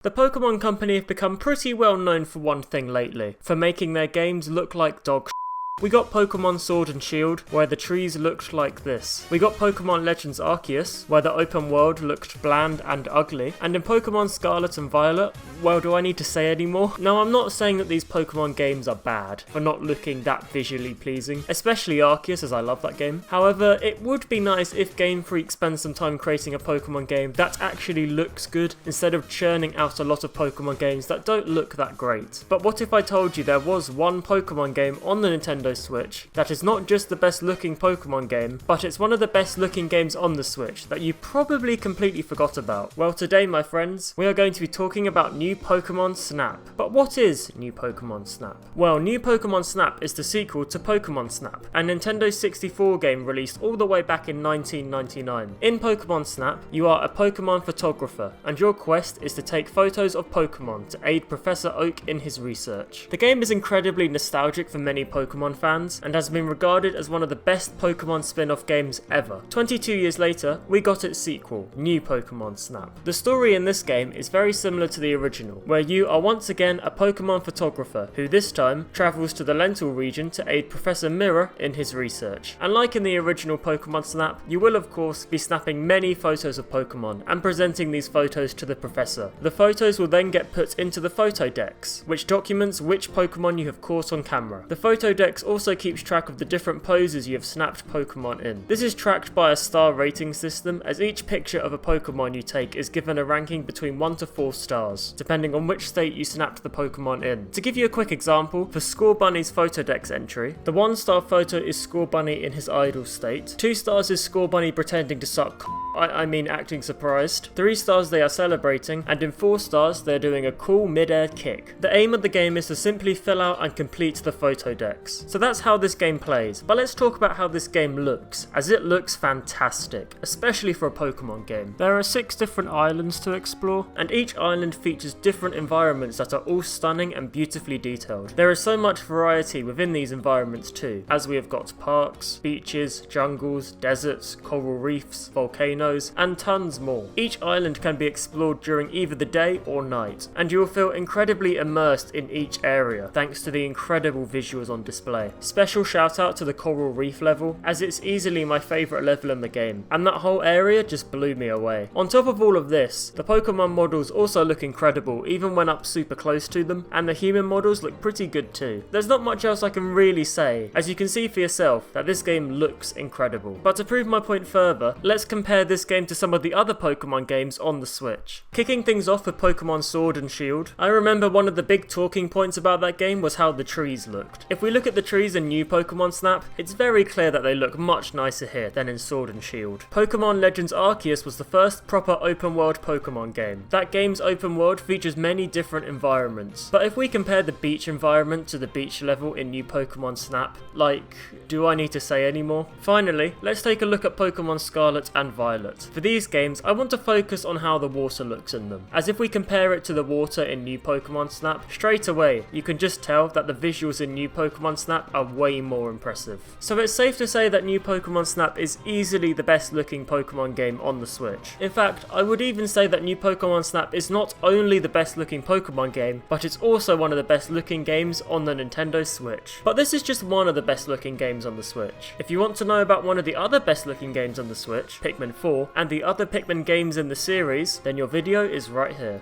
The Pokémon Company have become pretty well known for one thing lately, for making their games look like dog shit. We got Pokémon Sword and Shield, where the trees looked like this. We got Pokémon Legends Arceus, where the open world looked bland and ugly. And in Pokémon Scarlet and Violet, well, do I need to say any more? No, I'm not saying that these Pokémon games are bad for not looking that visually pleasing, especially Arceus, as I love that game. However, it would be nice if Game Freak spends some time creating a Pokémon game that actually looks good, instead of churning out a lot of Pokémon games that don't look that great. But what if I told you there was one Pokémon game on the Nintendo Switch that is not just the best looking Pokemon game, but it's one of the best looking games on the Switch that you probably completely forgot about? Well, today, my friends, we are going to be talking about New Pokémon Snap. But what is New Pokémon Snap? Well, New Pokémon Snap is the sequel to Pokémon Snap, a Nintendo 64 game released all the way back in 1999. In Pokémon Snap, you are a Pokémon photographer, and your quest is to take photos of Pokémon to aid Professor Oak in his research. The game is incredibly nostalgic for many Pokémon fans, and has been regarded as one of the best Pokémon spin-off games ever. 22 years later, we got its sequel, New Pokémon Snap. The story in this game is very similar to the original, where you are once again a Pokémon photographer, who this time travels to the Lental region to aid Professor Mirror in his research. And like in the original Pokémon Snap, you will of course be snapping many photos of Pokémon and presenting these photos to the Professor. The photos will then get put into the photo dex, which documents which Pokémon you have caught on camera. The photo dex also keeps track of the different poses you have snapped Pokémon in. This is tracked by a star rating system, as each picture of a Pokémon you take is given a ranking between 1 to 4 stars, depending on which state you snapped the Pokémon in. To give you a quick example, for Scorbunny's Photodex entry, the 1-star photo is Scorbunny in his idle state, 2 stars is Scorbunny pretending to suck I mean acting surprised, 3 stars they are celebrating, and in 4 stars they're doing a cool mid-air kick. The aim of the game is to simply fill out and complete the photo decks. So that's how this game plays, but let's talk about how this game looks, as it looks fantastic, especially for a Pokemon game. There are 6 different islands to explore, and each island features different environments that are all stunning and beautifully detailed. There is so much variety within these environments too, as we have got parks, beaches, jungles, deserts, coral reefs, volcanoes, and tons more. Each island can be explored during either the day or night, and you will feel incredibly immersed in each area thanks to the incredible visuals on display. Special shout out to the coral reef level, as it's easily my favourite level in the game, and that whole area just blew me away. On top of all of this, the Pokemon models also look incredible even when up super close to them, and the human models look pretty good too. There's not much else I can really say, as you can see for yourself that this game looks incredible. But to prove my point further, let's compare this game to some of the other Pokemon games on the Switch. Kicking things off with Pokemon Sword and Shield, I remember one of the big talking points about that game was how the trees looked. If we look at the trees in New Pokemon Snap, it's very clear that they look much nicer here than in Sword and Shield. Pokemon Legends Arceus was the first proper open world Pokemon game. That game's open world features many different environments, but if we compare the beach environment to the beach level in New Pokemon Snap, like, do I need to say any more? Finally, let's take a look at Pokemon Scarlet and Violet. For these games, I want to focus on how the water looks in them, as if we compare it to the water in New Pokemon Snap, straight away you can just tell that the visuals in New Pokemon Snap are way more impressive. So it's safe to say that New Pokemon Snap is easily the best looking Pokemon game on the Switch. In fact, I would even say that New Pokemon Snap is not only the best looking Pokemon game, but it's also one of the best looking games on the Nintendo Switch. But this is just one of the best looking games on the Switch. If you want to know about one of the other best looking games on the Switch, Pikmin 4, and the other Pikmin games in the series, then your video is right here.